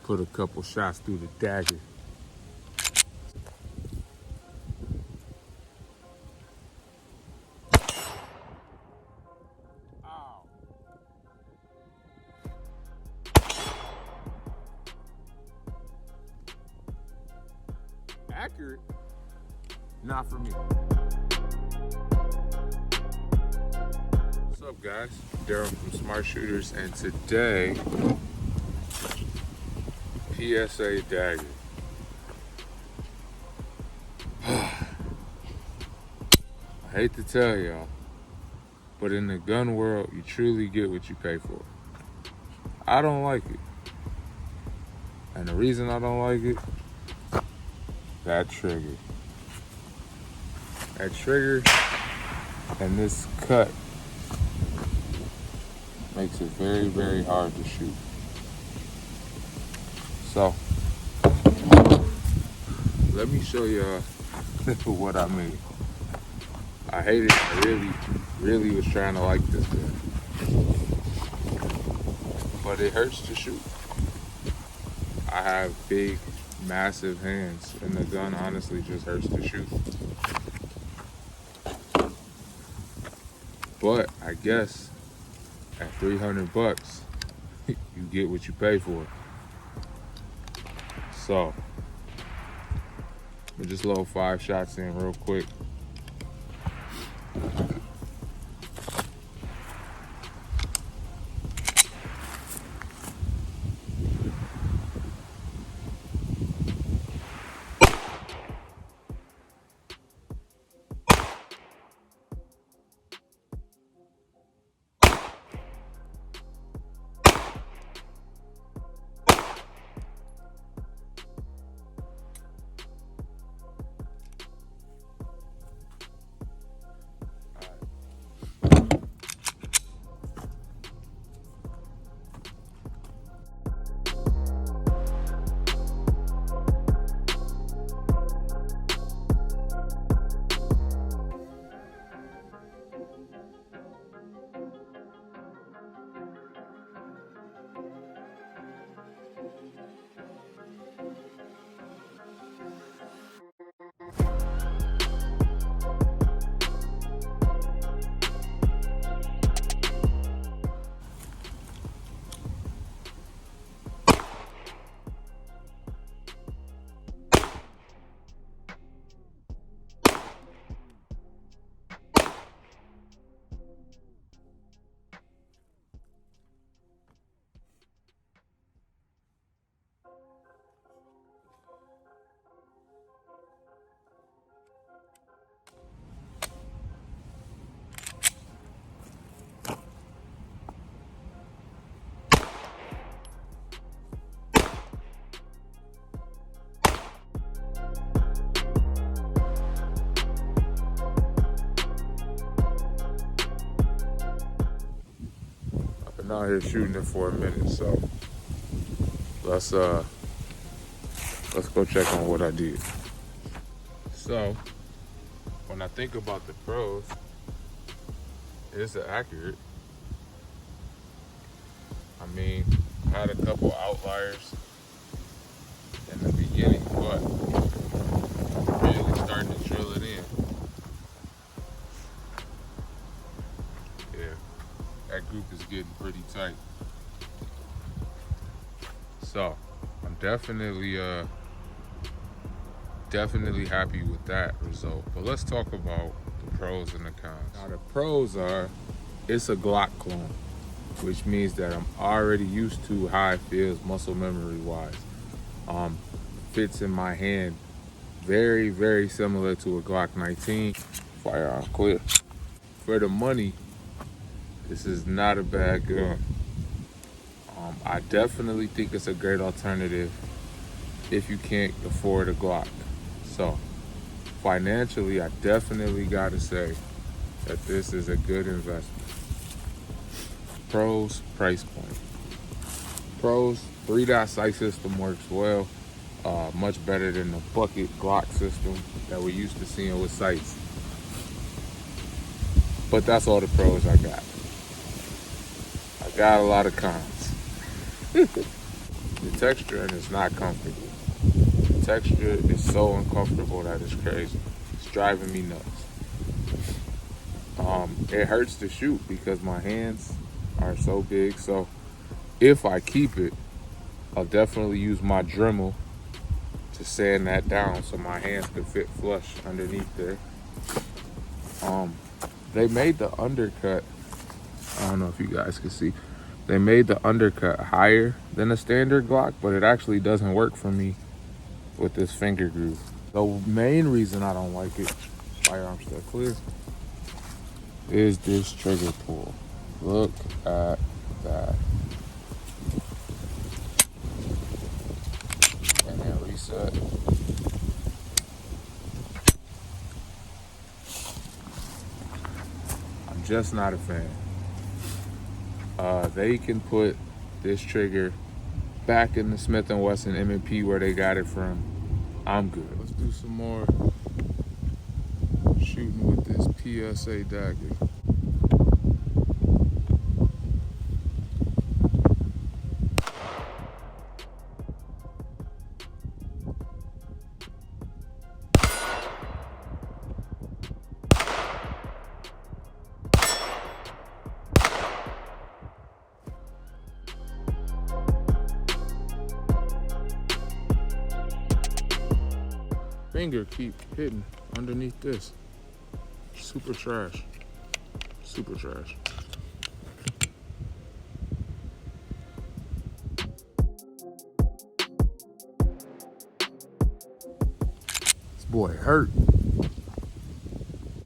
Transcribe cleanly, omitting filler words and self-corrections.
put a couple shots through the dagger. Ow. Accurate? Not for me. What's up, guys? Daryl from Smart Shooters, and today, PSA Dagger. I hate to tell y'all, but in the gun world, you truly get what you pay for. I don't like it. And the reason I don't like it, that trigger. That trigger and this cut makes it very, very hard to shoot. So, let me show y'all what I made. I hate it. I really was trying to like this gun. But it hurts to shoot. I have big, massive hands, and the gun honestly just hurts to shoot. But I guess at $300, you get what you pay for. So, we'll just load 5 shots in real quick. Been out here shooting it for a minute, so let's go check on what I did. So when I think about the pros, it's accurate. I mean, I had a couple outliers in the beginning, but really starting to drill it in. Yeah, that group is getting pretty tight. So I'm definitely happy with that result. But let's talk about the pros and the cons. Now the pros are, it's a Glock clone, which means that I'm already used to how it feels muscle memory wise. Fits in my hand very, very similar to a Glock 19. Firearm clear. For the money, this is not a bad gun. I definitely think it's a great alternative if you can't afford a Glock. So financially, I definitely gotta say that this is a good investment. Pros, price point. Pros, 3-dot sight system works well. Much better than the bucket Glock system that we're used to seeing with sights. But that's all the pros I got. I got a lot of cons. the texture, and it's not comfortable. The texture is so uncomfortable that it's crazy. It's driving me nuts. It hurts to shoot because my hands are so big. So if I keep it, I'll definitely use my Dremel to sand that down so my hands can fit flush underneath there. They made the undercut, I don't know if you guys can see, they made the undercut higher than a standard Glock, but it actually doesn't work for me with this finger groove. The main reason I don't like it, firearm still clear, is this trigger pull. Look at that. And then reset. I'm just not a fan. They can put this trigger back in the Smith & Wesson M&P where they got it from. I'm good. Let's do some more shooting with this PSA Dagger. Finger keep hitting underneath this. Super trash. Super trash. This boy hurt.